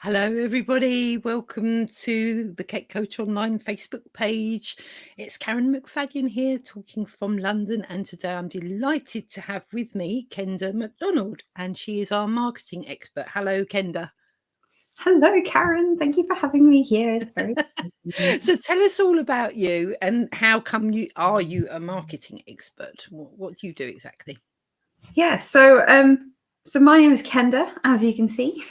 Hello, everybody. Welcome to the Cake Coach Online Facebook page. It's Karen McFadden here talking from London, and today I'm delighted to have with me Kenda Mcdonald, and she is our marketing expert. Hello, Kenda. Hello, Karen. Thank you for having me here. It's very So tell us all about you and how come you are a marketing expert? What do you do exactly? Yeah, so my name is Kenda, as you can see,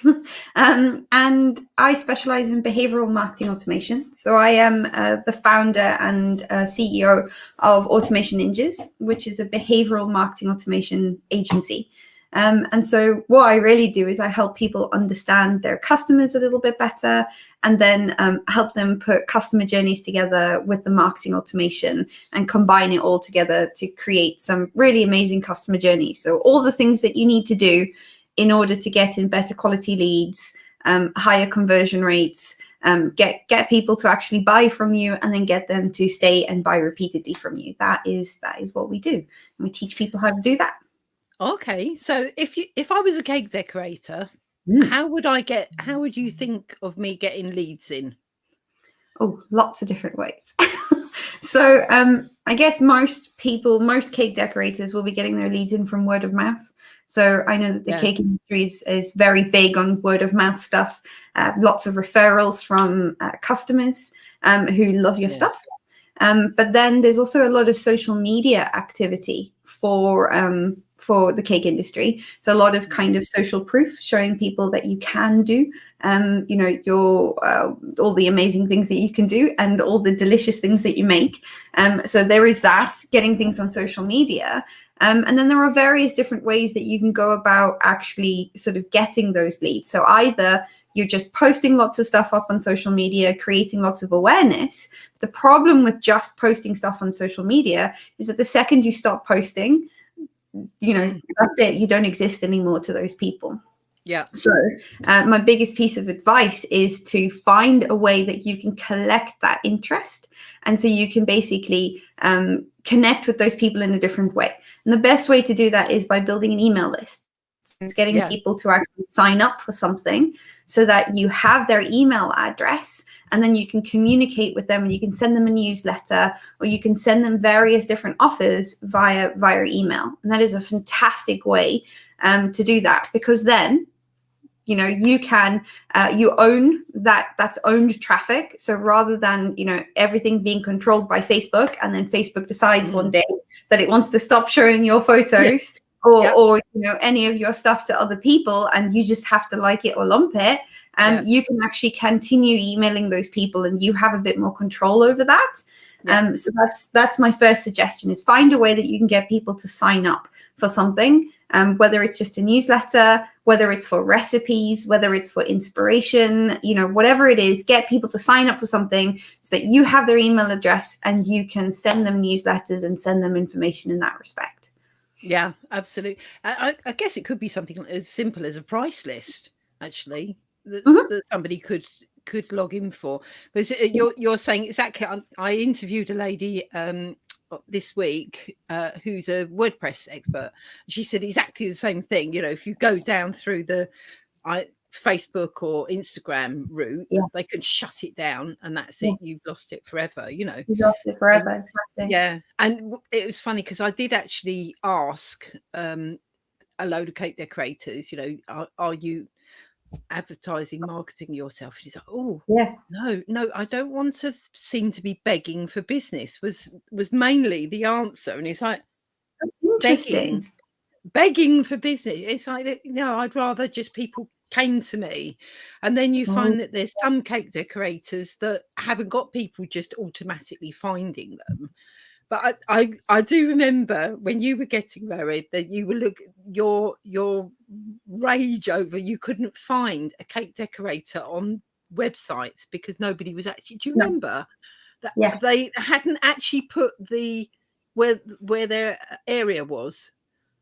and I specialize in behavioral marketing automation. So I am the founder and CEO of Automation Ninjas, which is a behavioral marketing automation agency. And so what I really do is I help people understand their customers a little bit better, and then help them put customer journeys together with the marketing automation and combine it all together to create some really amazing customer journeys. So all the things that you need to do in order to get in better quality leads, higher conversion rates, get people to actually buy from you, and then get them to stay and buy repeatedly from you. That is what we do. And we teach people how to do that. Okay, so if I was a cake decorator, how would you think of me getting leads in? Oh, lots of different ways. So I guess most cake decorators will be getting their leads in from word of mouth. So I know that the cake industry is very big on word of mouth stuff. Lots of referrals from customers who love your stuff. But then there's also a lot of social media activity for the cake industry. So a lot of kind of social proof showing people that you can do, your all the amazing things that you can do and all the delicious things that you make. So there is that, getting things on social media. And then there are various different ways that you can go about actually sort of getting those leads. So either you're just posting lots of stuff up on social media, creating lots of awareness. The problem with just posting stuff on social media is that the second you stop posting, that's it. You don't exist anymore to those people. Yeah. So my biggest piece of advice is to find a way that you can collect that interest. And so you can basically connect with those people in a different way. And the best way to do that is by building an email list. So it's getting people to actually sign up for something so that you have their email address, and then you can communicate with them, and you can send them a newsletter, or you can send them various different offers via email. And that is a fantastic way to do that, because then you can you own that's owned traffic. So rather than everything being controlled by Facebook, and then Facebook decides one day that it wants to stop showing your photos or any of your stuff to other people, and you just have to like it or lump it, you can actually continue emailing those people, and you have a bit more control over that. So that's my first suggestion, is find a way that you can get people to sign up for something, whether it's just a newsletter, whether it's for recipes, whether it's for inspiration, whatever it is, get people to sign up for something so that you have their email address and you can send them newsletters and send them information in that respect. Yeah, absolutely. I guess it could be something as simple as a price list, actually, that somebody could log in for. Because you're saying exactly. I interviewed a lady this week who's a WordPress expert. She said exactly the same thing. If you go down through the Facebook or Instagram route, they can shut it down, and that's it. You've lost it forever. You've lost it forever. Exactly. Yeah, and it was funny because I did actually ask a load of cake decorators, are you advertising, marketing yourself? And he's like, oh, no, I don't want to seem to be begging for business. Was mainly the answer, and it's like, interesting. Begging for business. It's like, I'd rather just people came to me. And then you find that there's some cake decorators that haven't got people just automatically finding them. But I do remember when you were getting married that you were your rage over you couldn't find a cake decorator on websites because nobody was actually. Do you remember that they hadn't actually put where their area was?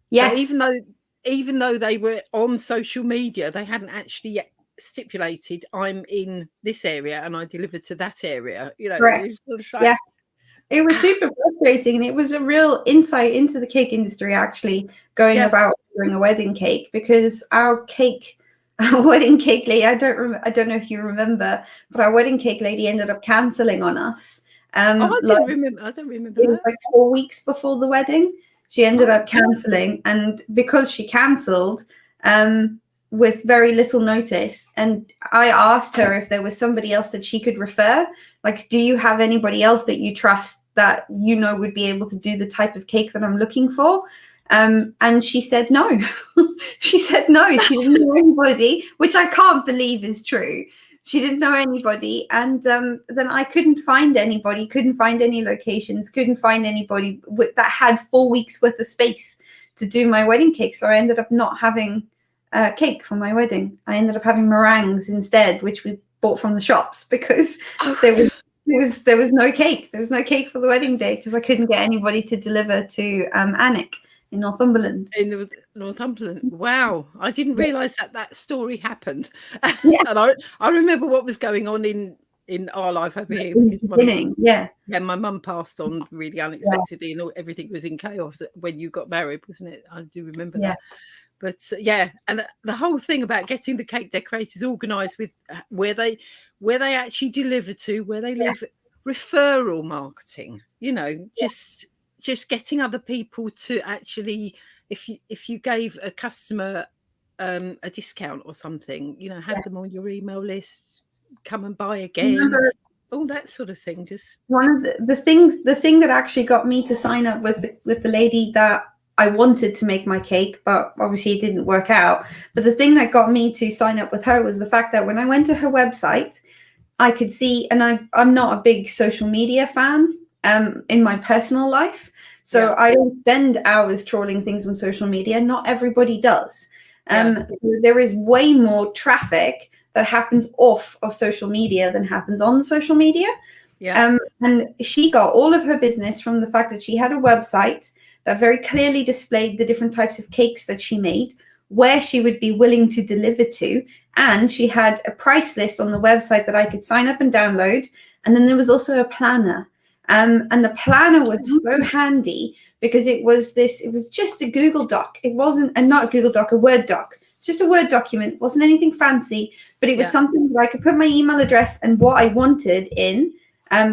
Yes. So even though they were on social media, they hadn't actually yet stipulated I'm in this area and I deliver to that area. Correct. It was sort of like, it was super frustrating, and it was a real insight into the cake industry, actually, going about ordering a wedding cake, because our cake our wedding cake lady, I don't know if you remember, but our wedding cake lady ended up cancelling on us. Oh, I Like, didn't remember. I don't remember it was that. like 4 weeks before the wedding. She ended Oh, up cancelling, and because she cancelled, with very little notice, and I asked her if there was somebody else that she could refer. Like, do you have anybody else that you trust that you know would be able to do the type of cake that I'm looking for? And she said no. She said no. She didn't know anybody, which I can't believe is true. She didn't know anybody, and then I couldn't find anybody, couldn't find any locations, couldn't find anybody that had 4 weeks worth of space to do my wedding cake. So I ended up not having cake for my wedding. I ended up having meringues instead, which we bought from the shops, because there was no cake. There was no cake for the wedding day because I couldn't get anybody to deliver to Alnwick in Northumberland. In Northumberland. Wow, I didn't realise that story happened. Yeah. And I remember what was going on in our life over here, In the because beginning, yeah, my mum passed on really unexpectedly, and everything was in chaos when you got married, wasn't it? I do remember that. But yeah, and the whole thing about getting the cake decorators organised with where they actually deliver to, where they live, referral marketing. Just getting other people to actually, if you gave a customer a discount or something, have them on your email list, come and buy again, all that sort of thing. Just one of the thing that actually got me to sign up with the lady that I wanted to make my cake, but obviously it didn't work out. But the thing that got me to sign up with her was the fact that when I went to her website, I could see, and I'm not a big social media fan in my personal life. So I don't spend hours trawling things on social media. Not everybody does. So there is way more traffic that happens off of social media than happens on social media. And she got all of her business from the fact that she had a website that very clearly displayed the different types of cakes that she made, where she would be willing to deliver to. And she had a price list on the website that I could sign up and download. And then there was also a planner. And the planner was so handy because it was just a Google Doc. It wasn't, and not a Google Doc, a Word doc. Just a Word document. It wasn't anything fancy, but it was something that I could put my email address and what I wanted in.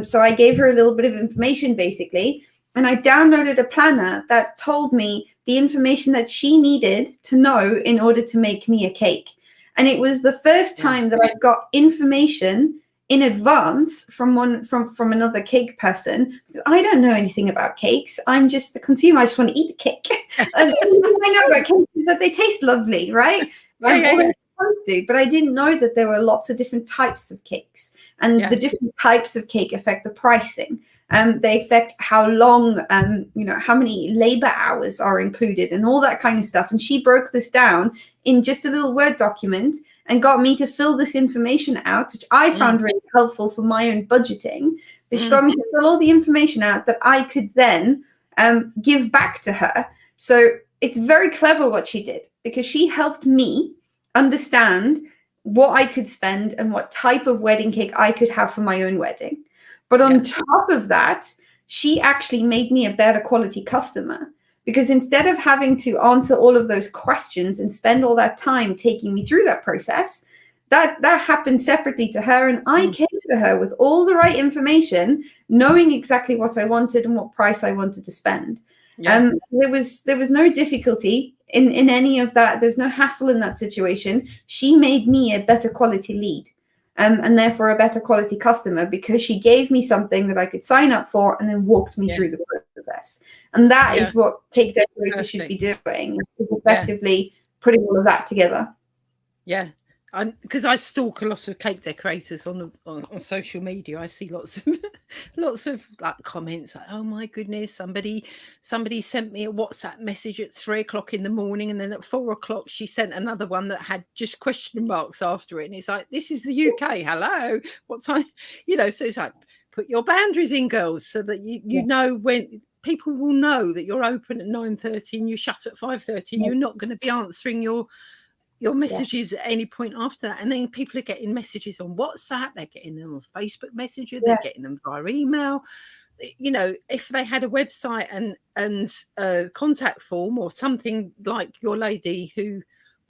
So I gave her a little bit of information, basically. And I downloaded a planner that told me the information that she needed to know in order to make me a cake. And it was the first time that I got information in advance from another cake person. I don't know anything about cakes. I'm just the consumer. I just want to eat the cake. And the only thing I know about cakes is that they taste lovely, right? But I didn't know that there were lots of different types of cakes, and the different types of cake affect the pricing. They affect how long, how many labor hours are included and all that kind of stuff. And she broke this down in just a little Word document and got me to fill this information out, which I found really helpful for my own budgeting. But she got me to fill all the information out that I could then give back to her. So it's very clever what she did, because she helped me understand what I could spend and what type of wedding cake I could have for my own wedding. But on top of that, she actually made me a better quality customer, because instead of having to answer all of those questions and spend all that time taking me through that process, that happened separately to her. And I came to her with all the right information, knowing exactly what I wanted and what price I wanted to spend. There was no difficulty in any of that. There's no hassle in that situation. She made me a better quality lead. And therefore a better quality customer, because she gave me something that I could sign up for and then walked me through the process. And that is what cake decorators should be doing, is effectively putting all of that together. Because I stalk a lot of cake decorators on social media. I see lots of like comments like, "Oh my goodness, somebody sent me a WhatsApp message at 3:00 in the morning, and then at 4:00 she sent another one that had just question marks after it." And it's like, this is the UK. Hello, what time? So it's like, put your boundaries in, girls, so that you know when people will know that you're open at 9:30 and you shut at 5:30, and you're not going to be answering your messages at any point after that. And then people are getting messages on WhatsApp, they're getting them on Facebook Messenger, they're getting them via email. If they had a website and a contact form or something like your lady who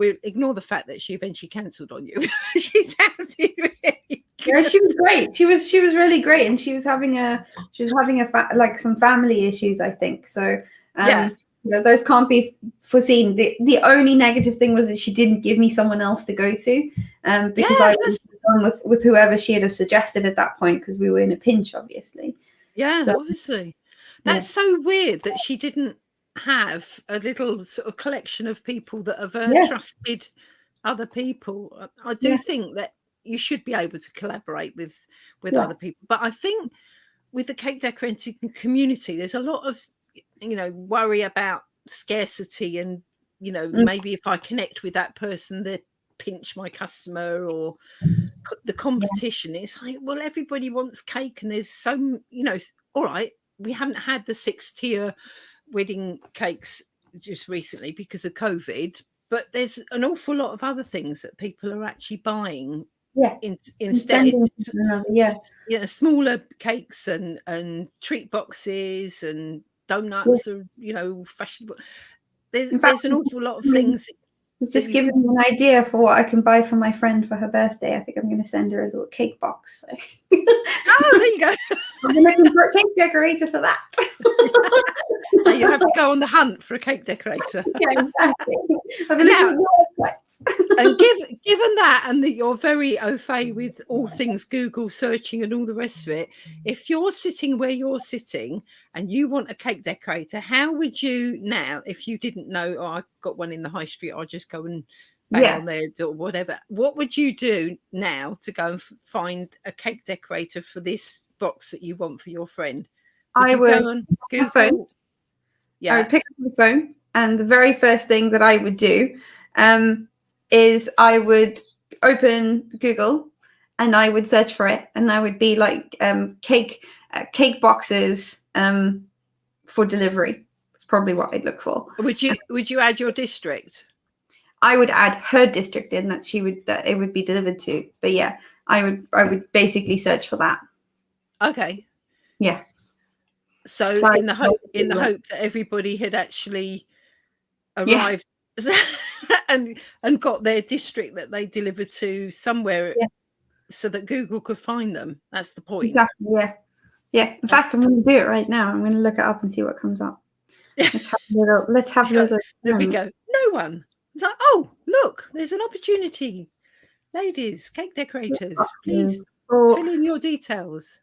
Yeah. ignore the fact that she eventually cancelled on you. She sounded really good. Yeah, she was great. She was really great, and she was having like some family issues, I think. So those can't be foreseen. The only negative thing was that she didn't give me someone else to go to, because I was done with whoever she had have suggested at that point, because we were in a pinch, obviously. Yeah, so, obviously. That's so weird that she didn't have a little sort of collection of people that have trusted other people. I do think that you should be able to collaborate with other people, but I think with the cake decorating community, there's a lot of worry about scarcity, and maybe if I connect with that person, they pinch my customer, or the competition. It's like, well, everybody wants cake, and there's so all right, we haven't had the 6-tier wedding cakes just recently because of COVID, but there's an awful lot of other things that people are actually buying instead. Smaller cakes and treat boxes and donuts are fashionable. There's an awful lot of things. Just giving me an idea for what I can buy for my friend for her birthday. I think I'm going to send her a little cake box. So. Oh, there you go. I've been looking for a cake decorator for that. So you have to go on the hunt for a cake decorator. Yeah, exactly. I've been looking at and given that, and that you're very au fait with all things Google searching and all the rest of it, if you're sitting where you're sitting and you want a cake decorator, how would you now, if you didn't know, oh, I got one in the high street, I'll just go and bang on there or whatever, what would you do now to go and find a cake decorator for this box that you want for your friend? I would go on Google. I would pick up the phone, and the very first thing that I would do is I would open Google and I would search for it, and I would be like cake boxes for delivery. It's probably what I'd look for. Would you add your district? I would add her district in that it would be delivered to. But yeah, I would basically search for that. Okay. Yeah. So in the hope that everybody had actually arrived and got their district that they delivered to somewhere, so that Google could find them. That's the point. Exactly. Yeah. In fact, I'm going to do it right now. I'm going to look it up and see what comes up. Let's have a little. There we go. No one. It's like, oh, look, there's an opportunity. Ladies, cake decorators, please fill in your details.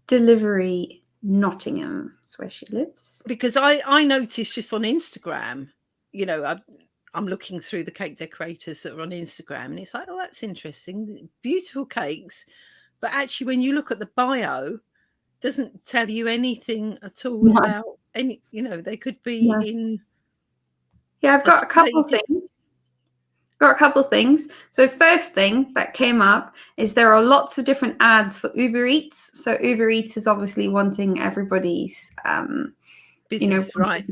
Delivery Nottingham. That's where she lives. Because I noticed just on Instagram, I'm looking through the cake decorators that are on Instagram, and it's like, oh, that's interesting. Beautiful cakes. But actually, when you look at the bio, it doesn't tell you anything at all about any, they could be in. Yeah, I've got a couple of things. So first thing that came up is there are lots of different ads for Uber Eats. So Uber Eats is obviously wanting everybody's, business, right?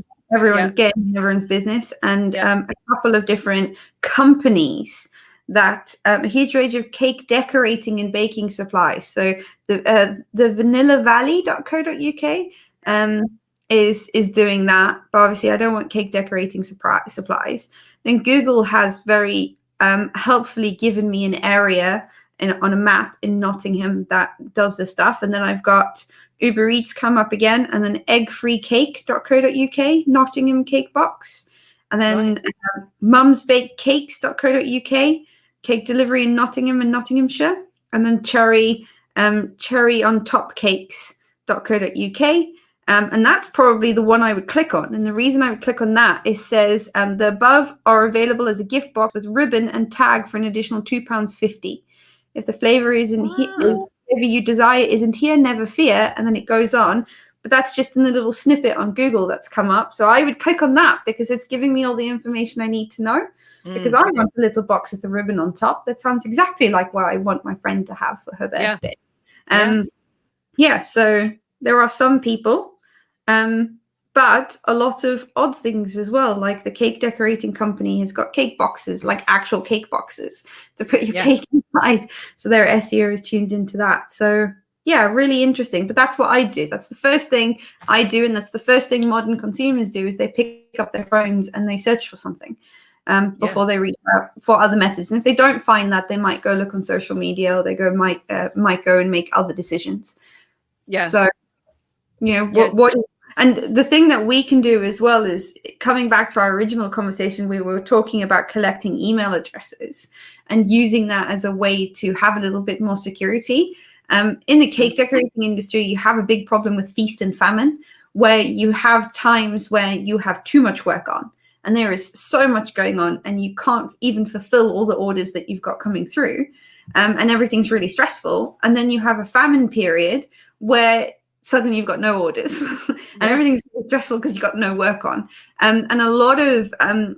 Getting everyone's business, and a couple of different companies that a huge range of cake decorating and baking supplies. So the vanillavalley.co.uk is doing that, but obviously I don't want cake decorating supplies. Then Google has very helpfully given me an area on a map in Nottingham that does this stuff, and then I've got Uber Eats come up again, and then eggfreecake.co.uk, Nottingham cake box, and then mumsbakedcakes.co.uk, cake delivery in Nottingham and Nottinghamshire, and then cherry on top cakes.co.uk. And that's probably the one I would click on. And the reason I would click on that is says the above are available as a gift box with ribbon and tag for an additional £2.50. If the flavour isn't here, whatever you desire isn't here, never fear. And then it goes on. But that's just in the little snippet on Google that's come up. So I would click on that because it's giving me all the information I need to know. Because I want a little box with a ribbon on top. That sounds exactly like what I want my friend to have for her birthday. So there are some people, but a lot of odd things as well. Like the cake decorating company has got cake boxes, like actual cake boxes to put your cake inside. So their SEO is tuned into that. So yeah, really interesting. But that's what I do. That's the first thing I do. And that's the first thing modern consumers do is they pick up their phones and they search for something. before they reach out for other methods. And if they don't find that, they might go look on social media, or they might go and make other decisions. Yeah. So, what and the thing that we can do as well is, coming back to our original conversation, we were talking about collecting email addresses and using that as a way to have a little bit more security. In the cake decorating industry, you have a big problem with feast and famine, where you have times where you have too much work on and there is so much going on and you can't even fulfill all the orders that you've got coming through, and everything's really stressful. And then you have a famine period where suddenly you've got no orders and everything's stressful because you've got no work on. And a lot of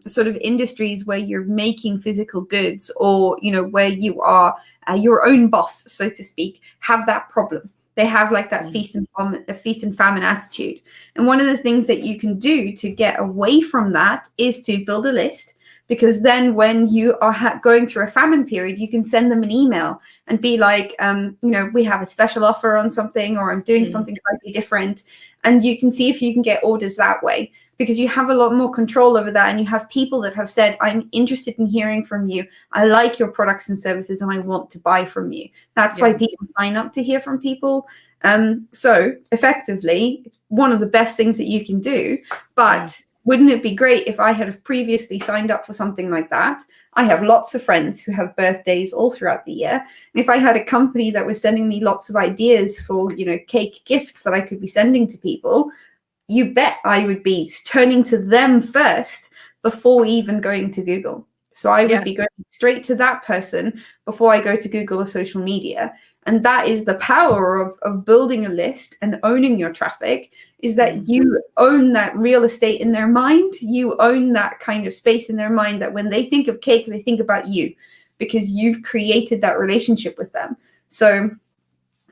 sort of industries where you're making physical goods, or, where you are your own boss, so to speak, have that problem. They have like that feast and famine attitude. And one of the things that you can do to get away from that is to build a list, because then when you are going through a famine period, you can send them an email and be like, we have a special offer on something, or I'm doing something slightly different. And you can see if you can get orders that way, because you have a lot more control over that. And you have people that have said, I'm interested in hearing from you. I like your products and services and I want to buy from you. That's why people sign up to hear from people. So effectively, it's one of the best things that you can do. But wouldn't it be great if I had previously signed up for something like that? I have lots of friends who have birthdays all throughout the year. And if I had a company that was sending me lots of ideas for, cake gifts that I could be sending to people, you bet I would be turning to them first before even going to Google. So I would be going straight to that person before I go to Google or social media. And that is the power of building a list and owning your traffic, is that you own that real estate in their mind. You own that kind of space in their mind, that when they think of cake, they think about you, because you've created that relationship with them. So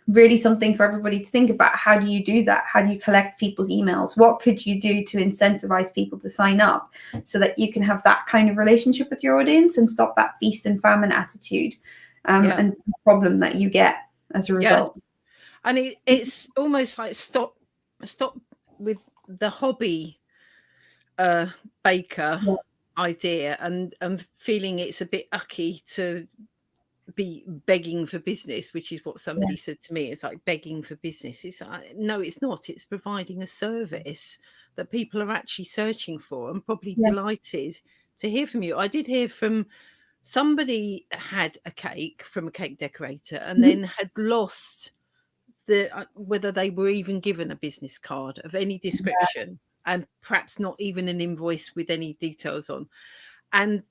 really something for everybody to think about. How do you do that? How do you collect people's emails? What could you do to incentivize people to sign up so that you can have that kind of relationship with your audience and stop that feast and famine attitude and problem that you get as a result? And it's almost like stop with the hobby baker idea and feeling it's a bit ucky to be begging for business, which is what somebody said to me. It's like begging for business. It's like, no, it's not. It's providing a service that people are actually searching for, and probably delighted to hear from you. I did hear from somebody had a cake from a cake decorator and then had lost whether they were even given a business card of any description, and perhaps not even an invoice with any details on. And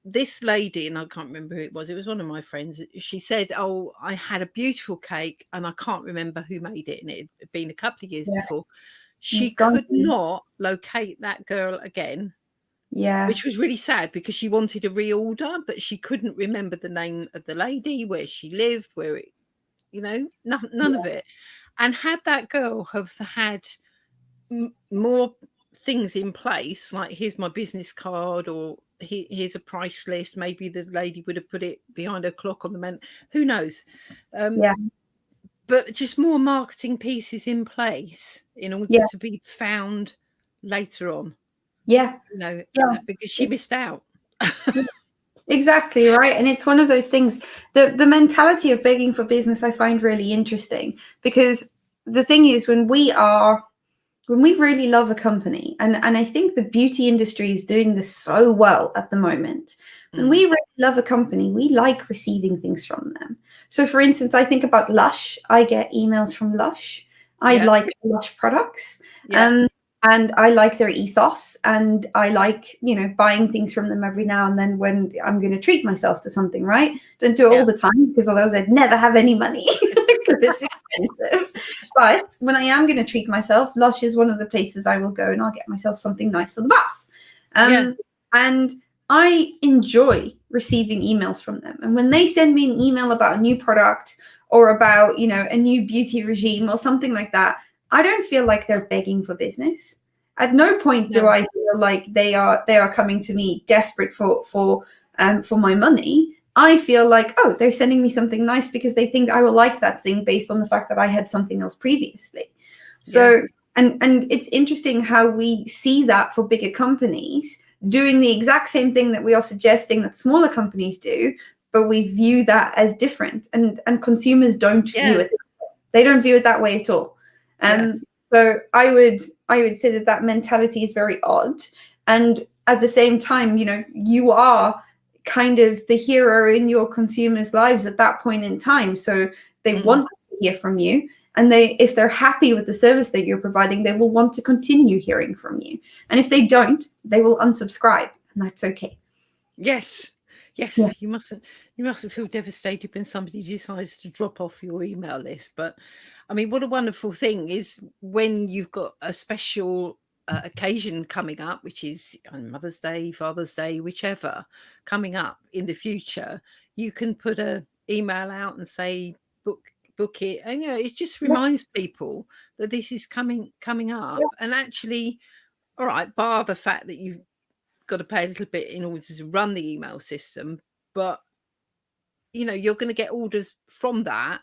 this lady, and I can't remember who it was one of my friends, she said, oh, I had a beautiful cake and I can't remember who made it, and it had been a couple of years before. She could not locate that girl again, which was really sad, because she wanted a reorder, but she couldn't remember the name of the lady, where she lived, where it, none of it. And had that girl have had more things in place, like here's my business card, or here's a price list, maybe the lady would have put it behind her clock on the man, who knows. But just more marketing pieces in place in order to be found later on, because she missed out. Exactly right. And it's one of those things, the mentality of begging for business I find really interesting, because the thing is, when we really love a company, and I think the beauty industry is doing this so well at the moment. When we really love a company, we like receiving things from them. So for instance, I think about Lush. I get emails from Lush. I like Lush products. And I like their ethos, and I like, buying things from them every now and then when I'm going to treat myself to something, right? Don't do it all the time, because otherwise I'd never have any money, because it's expensive. But when I am going to treat myself, Lush is one of the places I will go, and I'll get myself something nice for the bath. And I enjoy receiving emails from them. And when they send me an email about a new product, or about, a new beauty regime or something like that, I don't feel like they're begging for business. At no point do I feel like they are coming to me desperate for my money. I feel like, oh, they're sending me something nice because they think I will like that thing based on the fact that I had something else previously. So, and it's interesting how we see that for bigger companies, doing the exact same thing that we are suggesting that smaller companies do, but we view that as different, and consumers don't view it. They don't view it that way at all. So I would say that mentality is very odd. And at the same time, you are kind of the hero in your consumers' lives at that point in time. So they want to hear from you. And if they're happy with the service that you're providing, they will want to continue hearing from you. And if they don't, they will unsubscribe, and that's okay. Yes. Yeah. You mustn't feel devastated when somebody decides to drop off your email list. But I mean, what a wonderful thing is when you've got a special occasion coming up, which is on Mother's Day, Father's Day, whichever coming up in the future, you can put an email out and say book it, and it just reminds people that this is coming up. And actually, all right, bar the fact that you've got to pay a little bit in order to run the email system, but you're going to get orders from that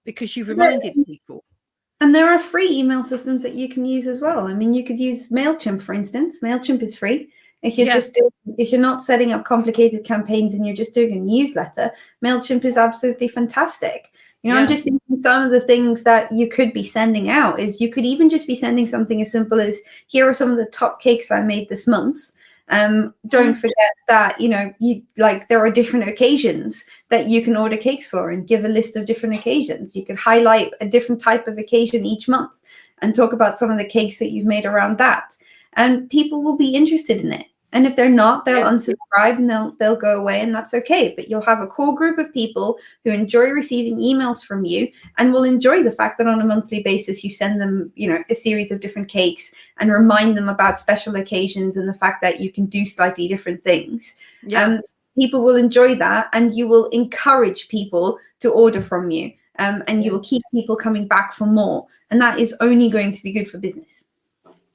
because you reminded people. And there are free email systems that you can use as well. I mean, you could use MailChimp, for instance. MailChimp is free. If you're not setting up complicated campaigns and you're just doing a newsletter, MailChimp is absolutely fantastic. I'm just thinking some of the things that you could be sending out is you could even just be sending something as simple as, here are some of the top cakes I made this month. Don't forget that, there are different occasions that you can order cakes for, and give a list of different occasions. You could highlight a different type of occasion each month and talk about some of the cakes that you've made around that. And people will be interested in it. And if they're not, they'll unsubscribe and they'll go away, and that's okay. But you'll have a core group of people who enjoy receiving emails from you and will enjoy the fact that on a monthly basis you send them, a series of different cakes and remind them about special occasions and the fact that you can do slightly different things. People will enjoy that, and you will encourage people to order from you, and you will keep people coming back for more. And that is only going to be good for business.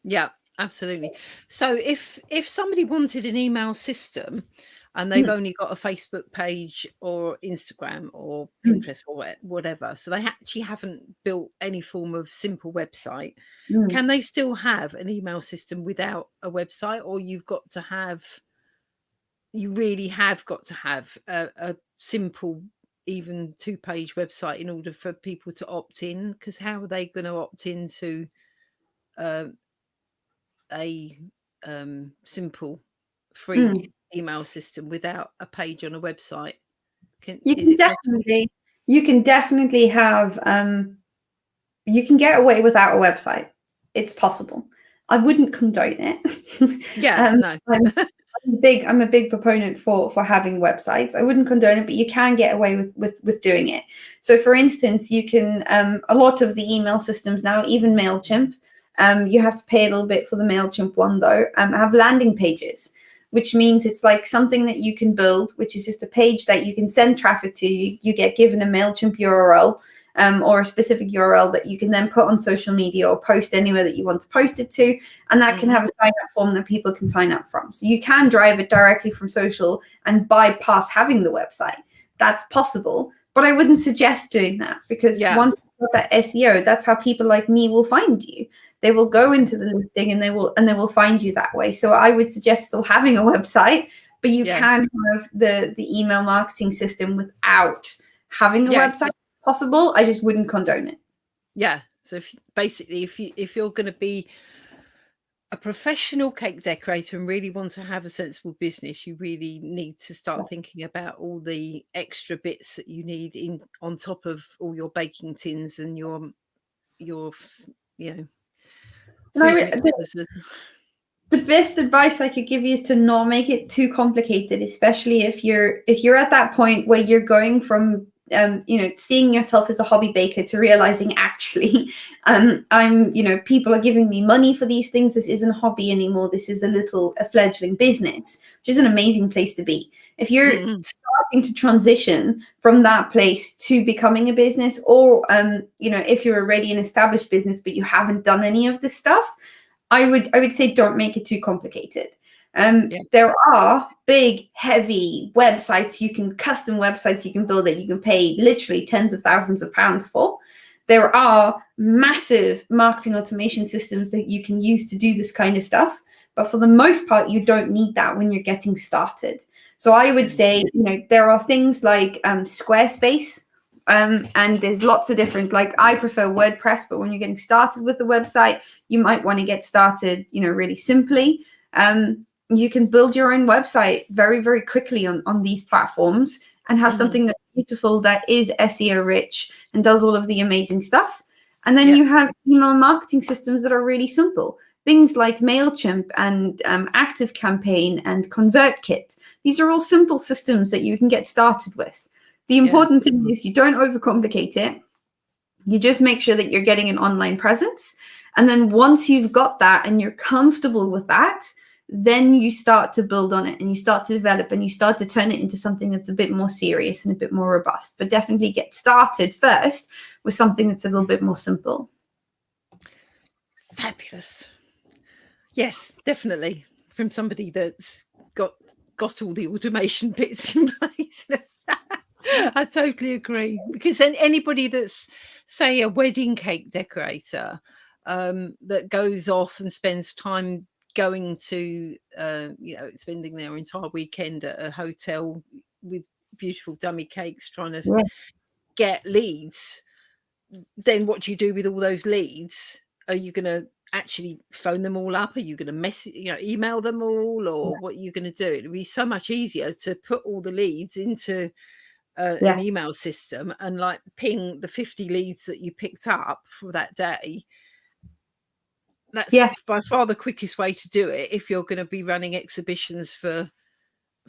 Yeah. Absolutely. So if somebody wanted an email system and they've only got a Facebook page or Instagram or Pinterest or whatever, so they actually haven't built any form of simple website, can they still have an email system without a website? Or you really have got to have a simple, even 2-page website in order for people to opt in? Because how are they going to opt into a simple free email system without a page on a website? You can definitely have you can get away without a website. It's possible. I wouldn't condone it. No. I'm a big proponent for having websites. I wouldn't condone it, but you can get away with doing it. So for instance, you can a lot of the email systems now, even MailChimp, you have to pay a little bit for the MailChimp one though, have landing pages, which means it's like something that you can build, which is just a page that you can send traffic to. You get given a MailChimp URL or a specific URL that you can then put on social media or post anywhere that you want to post it to. And that can have a sign-up form that people can sign up from. So you can drive it directly from social and bypass having the website. That's possible. But I wouldn't suggest doing that, because once you've got that SEO, that's how people like me will find you. They will go into the listing and they will find you that way. So I would suggest still having a website, but you can have the email marketing system without having a website. Possible. I just wouldn't condone it. Yeah. So if you're going to be a professional cake decorator and really want to have a sensible business, you really need to start thinking about all the extra bits that you need on top of all your baking tins and your the best advice I could give you is to not make it too complicated, especially if you're at that point where you're going from seeing yourself as a hobby baker to realizing actually people are giving me money for these things. This isn't a hobby anymore. This is a fledgling business, which is an amazing place to be. If you're starting to transition from that place to becoming a business, or if you're already an established business but you haven't done any of this stuff, I would say don't make it too complicated. There are big, heavy websites, custom websites you can build that you can pay literally tens of thousands of pounds for. There are massive marketing automation systems that you can use to do this kind of stuff. But for the most part, you don't need that when you're getting started. So I would say, there are things like Squarespace, and there's lots of different, like I prefer WordPress, but when you're getting started with the website, you might want to get started, really simply. You can build your own website very, very quickly on these platforms and have something that's beautiful, that is SEO rich and does all of the amazing stuff. And then you have email marketing systems that are really simple. Things like MailChimp and ActiveCampaign and ConvertKit. These are all simple systems that you can get started with. The important thing is you don't overcomplicate it. You just make sure that you're getting an online presence. And then once you've got that and you're comfortable with that, then you start to build on it and you start to develop and you start to turn it into something that's a bit more serious and a bit more robust. But definitely get started first with something that's a little bit more simple. Fabulous. Yes, definitely. From somebody that's got all the automation bits in place. I totally agree. Because then anybody that's, say, a wedding cake decorator that goes off and spends time going to, spending their entire weekend at a hotel with beautiful dummy cakes trying to get leads, then what do you do with all those leads? Are you going to actually phone them all up? Are you going to message, email them all, or what are you going to do? It'd be so much easier to put all the leads into an email system and like ping the 50 leads that you picked up for that day. That's by far the quickest way to do it if you're going to be running exhibitions for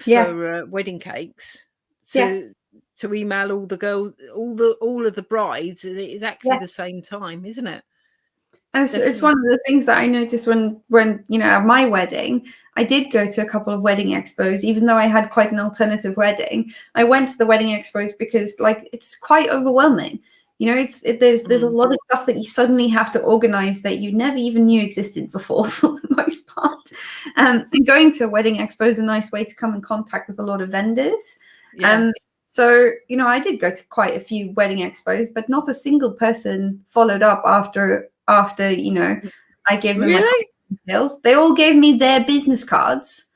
wedding cakes. To email all the girls, all of the brides at exactly the same time, isn't it? It's one of the things that I noticed when at my wedding, I did go to a couple of wedding expos, even though I had quite an alternative wedding. I went to the wedding expos because it's quite overwhelming. There's a lot of stuff that you suddenly have to organize that you never even knew existed before, for the most part. And going to a wedding expo is a nice way to come in contact with a lot of vendors. So, I did go to quite a few wedding expos, but not a single person followed up after I gave them my details. They all gave me their business cards.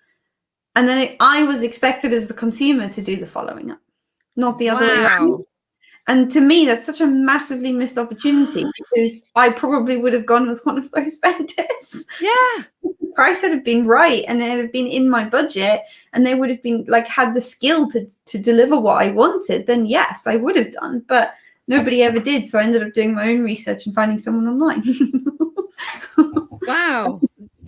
And then I was expected as the consumer to do the following up, not the other way around. And to me, that's such a massively missed opportunity, because I probably would have gone with one of those vendors. Yeah. The price had been right and it had been in my budget and they would have been had the skill to deliver what I wanted, then yes, I would have done. But nobody ever did. So I ended up doing my own research and finding someone online. Wow.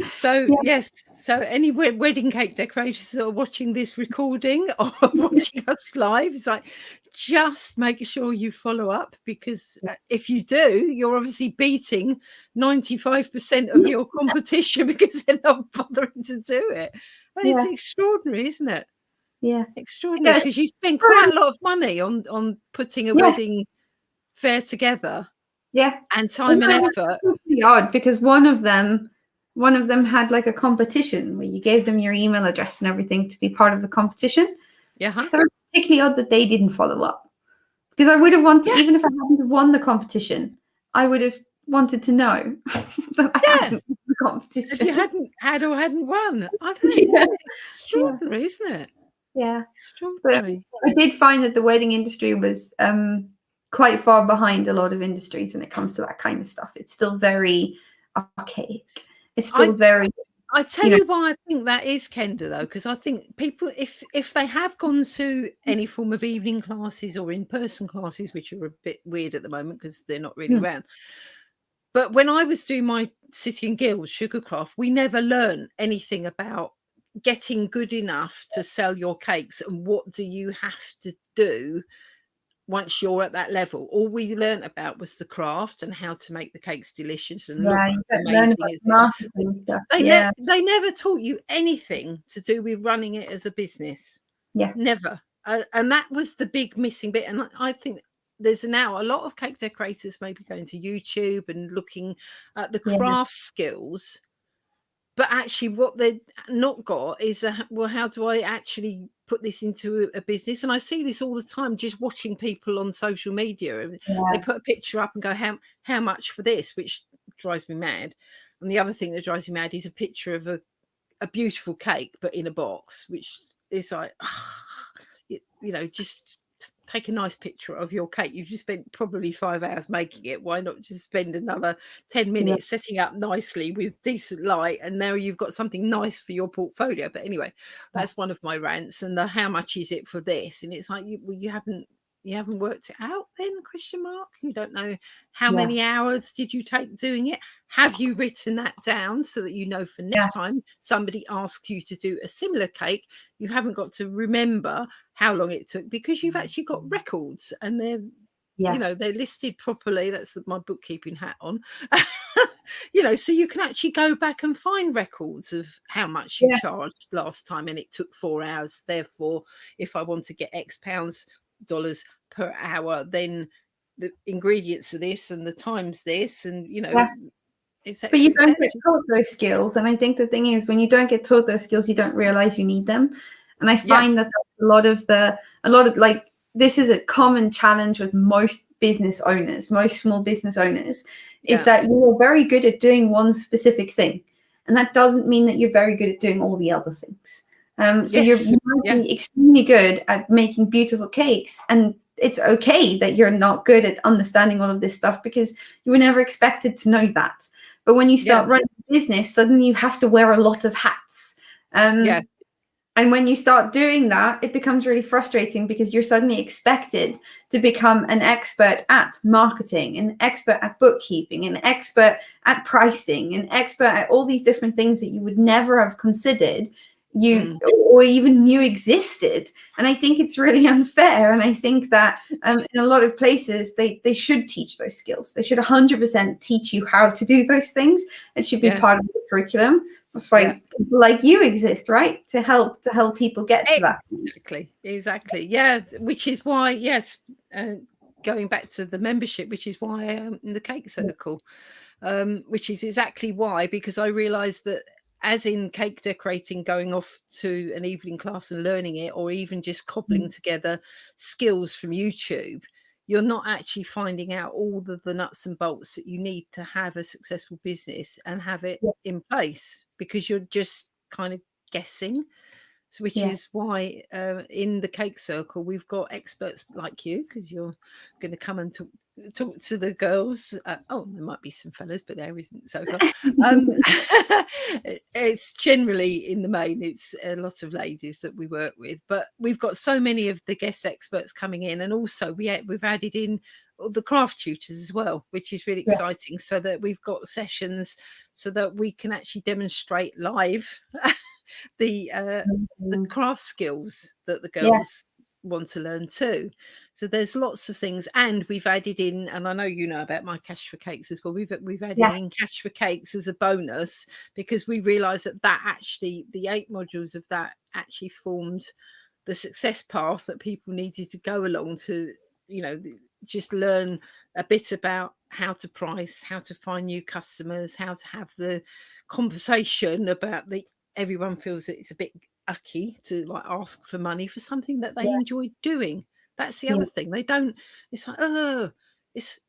So yes, so any wedding cake decorators that are watching this recording or watching us live, it's like, just make sure you follow up, because if you do, you're obviously beating 95% of your competition because they're not bothering to do it. And it's extraordinary, isn't it? Yeah, extraordinary, because you spend quite a lot of money on putting a wedding fair together. And time and effort. It's really odd, because one of them had a competition where you gave them your email address and everything to be part of the competition. So it's particularly odd that they didn't follow up, because I would have wanted, even if I hadn't won the competition, I would have wanted to know that I hadn't won the competition. If you hadn't won. I don't know. It's extraordinary, isn't it? Yeah. Extraordinary. But I did find that the wedding industry was quite far behind a lot of industries when it comes to that kind of stuff. It's still very archaic. It's still very... I tell you why I think that is, Kenda, though, because I think people, if they have gone to any form of evening classes or in-person classes, which are a bit weird at the moment because they're not really around. But when I was doing my City and Guilds Sugarcraft, we never learned anything about getting good enough to sell your cakes and what do you have to do once you're at that level. All we learned about was the craft and how to make the cakes delicious and look amazing. They never taught you anything to do with running it as a business. Never. And that was the big missing bit. And I think there's now a lot of cake decorators maybe going to YouTube and looking at the craft skills, but actually what they've not got is how do I actually put this into a business? And I see this all the time, just watching people on social media. They put a picture up and go, how much for this, which drives me mad. And the other thing that drives me mad is a picture of a beautiful cake, but in a box, which is like, just take a nice picture of your cake. You've just spent probably 5 hours making it. Why not just spend another 10 minutes setting up nicely with decent light, and now you've got something nice for your portfolio. But anyway, that's one of my rants. And the how much is it for this? And it's like, you haven't worked it out then, question mark. You don't know how many hours did you take doing it. Have you written that down so that you know for next time somebody asks you to do a similar cake, you haven't got to remember how long it took, because you've actually got records, and they're they're listed properly. That's my bookkeeping hat on. So you can actually go back and find records of how much you charged last time, and it took 4 hours. Therefore, if I want to get X dollars per hour, then the ingredients are this and the time's this, and but you don't get taught those skills. And I think the thing is, when you don't get taught those skills, you don't realize you need them. And I find that a lot of like, this is a common challenge with most business owners, most small business owners, is that you're very good at doing one specific thing, and that doesn't mean that you're very good at doing all the other things. So you might be extremely good at making beautiful cakes, and it's okay that you're not good at understanding all of this stuff, because you were never expected to know that. But when you start running a business, suddenly you have to wear a lot of hats. And when you start doing that, it becomes really frustrating, because you're suddenly expected to become an expert at marketing, an expert at bookkeeping, an expert at pricing, an expert at all these different things that you would never have considered or even knew existed. And I think it's really unfair. And I think that in a lot of places, they should teach those skills. They should 100% teach you how to do those things. It should be part of the curriculum. That's why people like you exist, right? To help people get to that. Exactly. Yeah. Which is why, going back to the membership, which is why I'm in the Cake Circle, which is exactly why, because I realized that, as in cake decorating, going off to an evening class and learning it, or even just cobbling together skills from YouTube, you're not actually finding out all the nuts and bolts that you need to have a successful business and have it in place, because you're just kind of guessing. So, which is why in the Cake Circle, we've got experts like you, because you're going to come and talk to the girls. There might be some fellas, but there isn't so far. It's generally, in the main, it's a lot of ladies that we work with, but we've got so many of the guest experts coming in, and also we've added in the craft tutors as well, which is really exciting, so that we've got sessions so that we can actually demonstrate live the craft skills that the girls want to learn too. So there's lots of things, and we've added in, and I know you know about my Cash for Cakes as well, we've added in Cash for Cakes as a bonus, because we realized that actually the 8 modules of that actually formed the success path that people needed to go along to, just learn a bit about how to price, how to find new customers, how to have the conversation about everyone feels that it's a bit ucky to like ask for money for something that they enjoy doing. That's the other thing. They don't, it's like, it's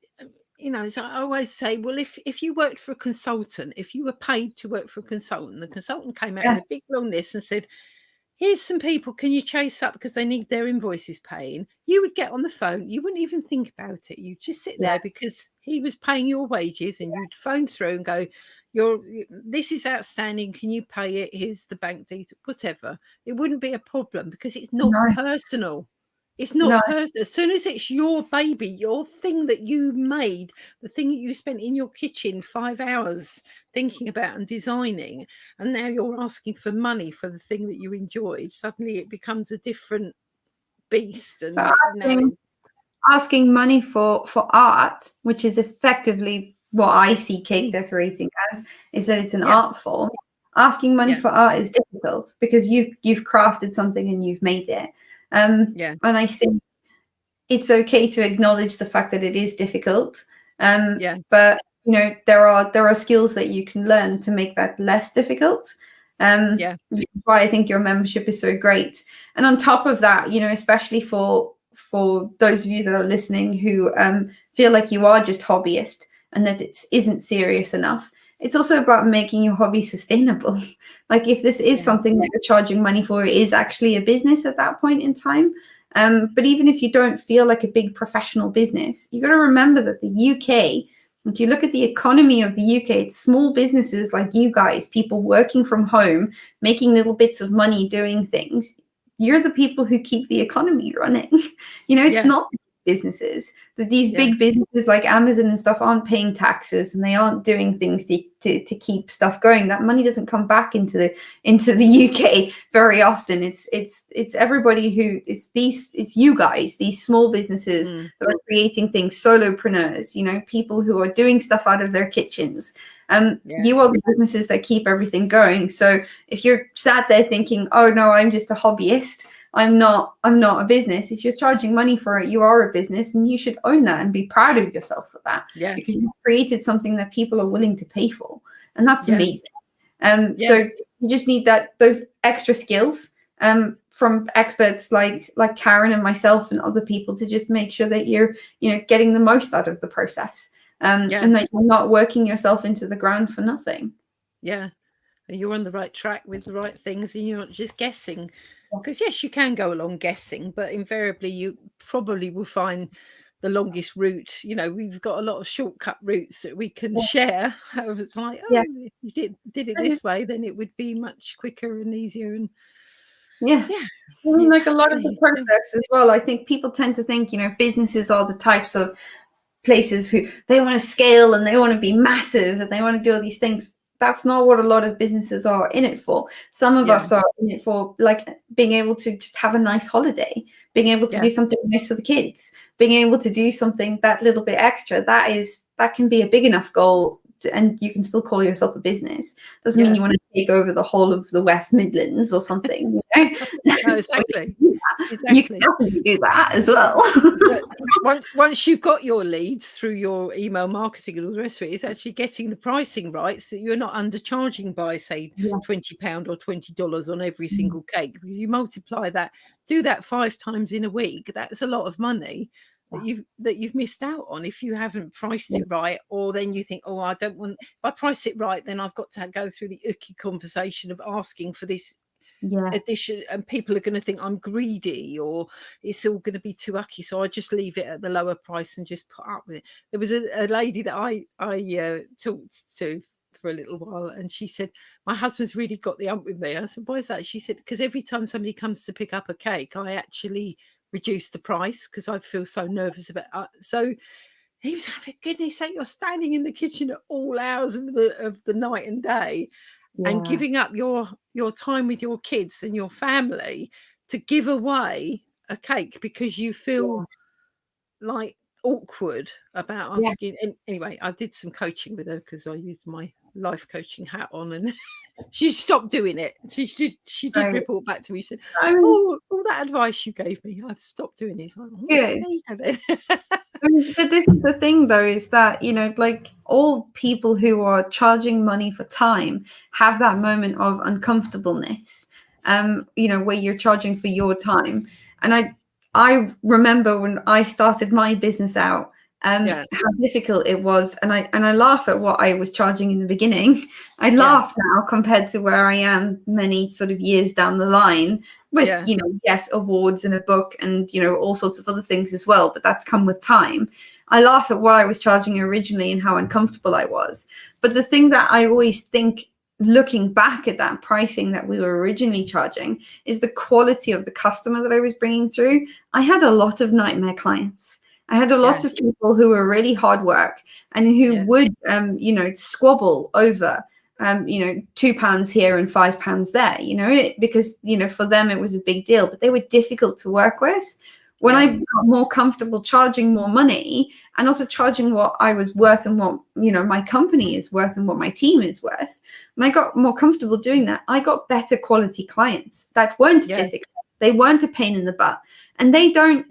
like, I always say, well, if you worked for a consultant, if you were paid to work for a consultant, the consultant came out with a big long list and said, here's some people, can you chase up because they need their invoices paying? You would get on the phone. You wouldn't even think about it. You'd just sit there because he was paying your wages, and you'd phone through and go, this is outstanding. Can you pay it? Here's the bank detail, whatever. It wouldn't be a problem, because it's not personal. It's not personal. As soon as it's your baby, your thing that you made, the thing that you spent in your kitchen 5 hours thinking about and designing, and now you're asking for money for the thing that you enjoyed, suddenly it becomes a different beast. And asking money for art, which is effectively what I see cake decorating as, is that it's an art form. Asking money for art is difficult, because you've crafted something and you've made it. And I think it's okay to acknowledge the fact that it is difficult. But there are skills that you can learn to make that less difficult. Which is why I think your membership is so great. And on top of that, especially for those of you that are listening who feel like you are just hobbyist and that it isn't serious enough, it's also about making your hobby sustainable. Like if this is something that you're charging money for, it is actually a business at that point in time. But even if you don't feel like a big professional business, you got to remember that the UK, if you look at the economy of the UK, it's small businesses like you guys, people working from home, making little bits of money doing things. You're the people who keep the economy running. It's not businesses. That these big businesses like Amazon and stuff aren't paying taxes and they aren't doing things to keep stuff going. That money doesn't come back into the UK very often. It's everybody who it's you guys, these small businesses that are creating things, solopreneurs, people who are doing stuff out of their kitchens. You are the businesses that keep everything going. So if you're sat there thinking, oh no, I'm just a hobbyist, I'm not a business. If you're charging money for it, you are a business, and you should own that and be proud of yourself for that. Because you've created something that people are willing to pay for, and that's amazing. So you just need those extra skills from experts like Karen and myself and other people to just make sure that you're getting the most out of the process, and that you're not working yourself into the ground for nothing. You're on the right track with the right things, and you're not just guessing. Because yes, you can go along guessing, but invariably you probably will find the longest route. We've got a lot of shortcut routes that we can share. I was like, if you did it this way, then it would be much quicker and easier. And like a lot of the process as well. I think people tend to think, businesses are the types of places who they want to scale and they want to be massive and they want to do all these things. That's not what a lot of businesses are in it for. Some of us are in it for like being able to just have a nice holiday, being able to do something nice for the kids, being able to do something that little bit extra. That can be a big enough goal, and you can still call yourself a business. Doesn't mean you want to take over the whole of the West Midlands or something. No, exactly. You can definitely do that as well. once you've got your leads through your email marketing and all the rest of it, it's actually getting the pricing right so that you're not undercharging by, say, £20 or $20 on every single cake. Because you multiply that, do that 5 times in a week, that's a lot of money that you've missed out on if you haven't priced it right. Or then you think, I don't want, if I price it right, then I've got to go through the icky conversation of asking for this addition, and people are going to think I'm greedy or it's all going to be too ucky, so I just leave it at the lower price and just put up with it. There was a lady that I talked to for a little while, and she said, my husband's really got the ump with me. I said, why is that? She said, because every time somebody comes to pick up a cake, I actually reduce the price because I feel so nervous about so he was like, for goodness sake, you're standing in the kitchen at all hours of the night and day and giving up your time with your kids and your family to give away a cake because you feel like awkward about asking. And anyway, I did some coaching with her because I used my life coaching hat on, and she stopped doing it. She did report back to me. She said, all that advice you gave me, I've stopped doing it. So good. But this is the thing, though, is that, like all people who are charging money for time have that moment of uncomfortableness, where you're charging for your time. And I remember when I started my business out, how difficult it was. And I laugh at what I was charging in the beginning. I laugh now compared to where I am many sort of years down the line with, awards and a book and, all sorts of other things as well. But that's come with time. I laugh at what I was charging originally and how uncomfortable I was. But the thing that I always think, looking back at that pricing that we were originally charging, is the quality of the customer that I was bringing through. I had a lot of nightmare clients. I had a lot of people who were really hard work and who would, squabble over, £2 here and £5 there, because, for them it was a big deal, but they were difficult to work with. When I got more comfortable charging more money and also charging what I was worth and what, my company is worth and what my team is worth, when I got more comfortable doing that, I got better quality clients that weren't difficult. They weren't a pain in the butt. And they don't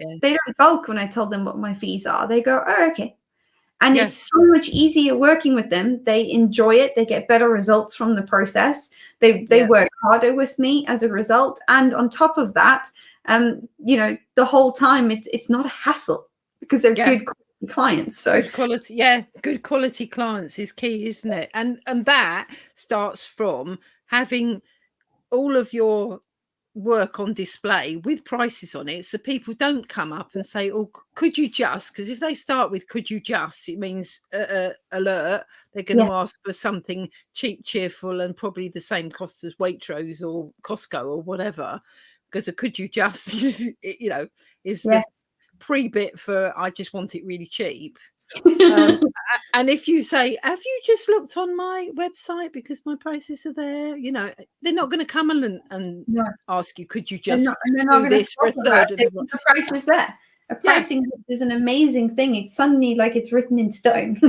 balk when I tell them what my fees are. They go, oh, okay. And it's so much easier working with them. They enjoy it. They get better results from the process. They work harder with me as a result. And on top of that, the whole time it's not a hassle because they're good clients. So good quality, good quality clients is key, isn't it? And that starts from having all of your work on display with prices on it, so people don't come up and say, oh, could you just, because if they start with could you just, it means alert, they're going to ask for something cheap, cheerful, and probably the same cost as Waitrose or Costco or whatever, because a could you just is, you know, is the pre-bit for I just want it really cheap. And if you say, have you just looked on my website because my prices are there, you know, they're not going to come and ask you, could you just do this for a third of the price is there. A pricing is an amazing thing. It's suddenly like it's written in stone.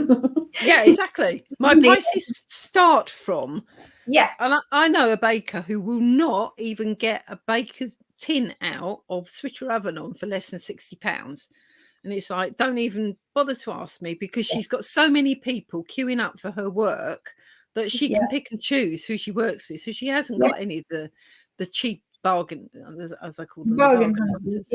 Yeah, exactly. My prices start from, and I know a baker who will not even get a baker's tin out of switcher oven on for less than £60. And it's like, don't even bother to ask me, because she's got so many people queuing up for her work that she can pick and choose who she works with. So she hasn't got any of the cheap bargain, as I call them, bargain hunters.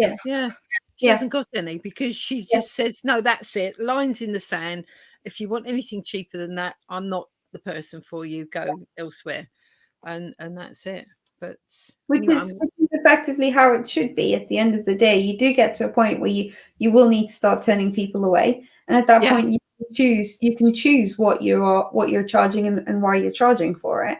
She hasn't got any, because she just says, no, that's it. Lines in the sand. If you want anything cheaper than that, I'm not the person for you. Go elsewhere. And that's it. But which is effectively how it should be. At the end of the day, you do get to a point where you will need to start turning people away, and at that point you can choose what you're charging and why you're charging for it.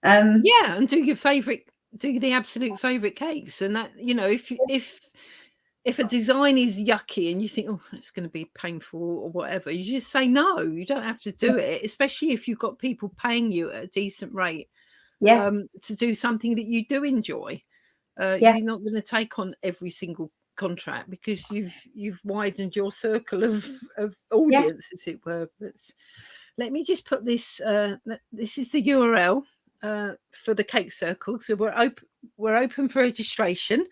And do the absolute favorite cakes, and that, you know, if a design is yucky and you think, oh, it's going to be painful or whatever, you just say no. You don't have to do it, especially if you've got people paying you at a decent rate. To do something that you do enjoy. You're not going to take on every single contract, because you've widened your circle of audience, as it were. But let me just put this. This is the URL for the Cake Circle. So we're open for registration,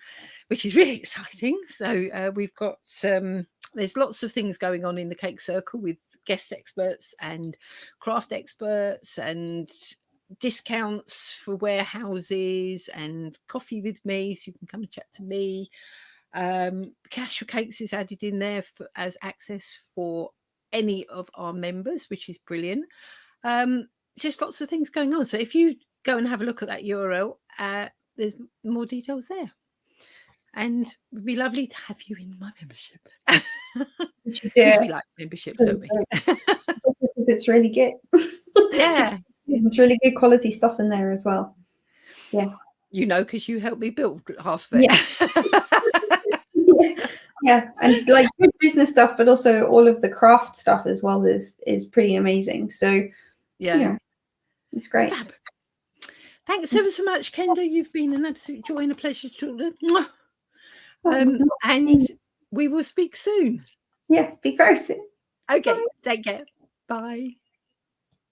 which is really exciting. So we've got there's lots of things going on in the Cake Circle with guest experts and craft experts and discounts for warehouses and coffee with me, so you can come and chat to me. Cash for Cakes is added in there as access for any of our members, which is brilliant. Just lots of things going on. So if you go and have a look at that URL, there's more details there. And it would be lovely to have you in my membership. Because we like memberships, don't we? It's really good. It's really good quality stuff in there as well. You know, because you helped me build half of it. And like good business stuff, but also all of the craft stuff as well is pretty amazing. So it's great. Fab. Thanks ever so much, Kenda. You've been an absolute joy and a pleasure to and we will speak soon. Speak very soon. Okay, take care. Bye.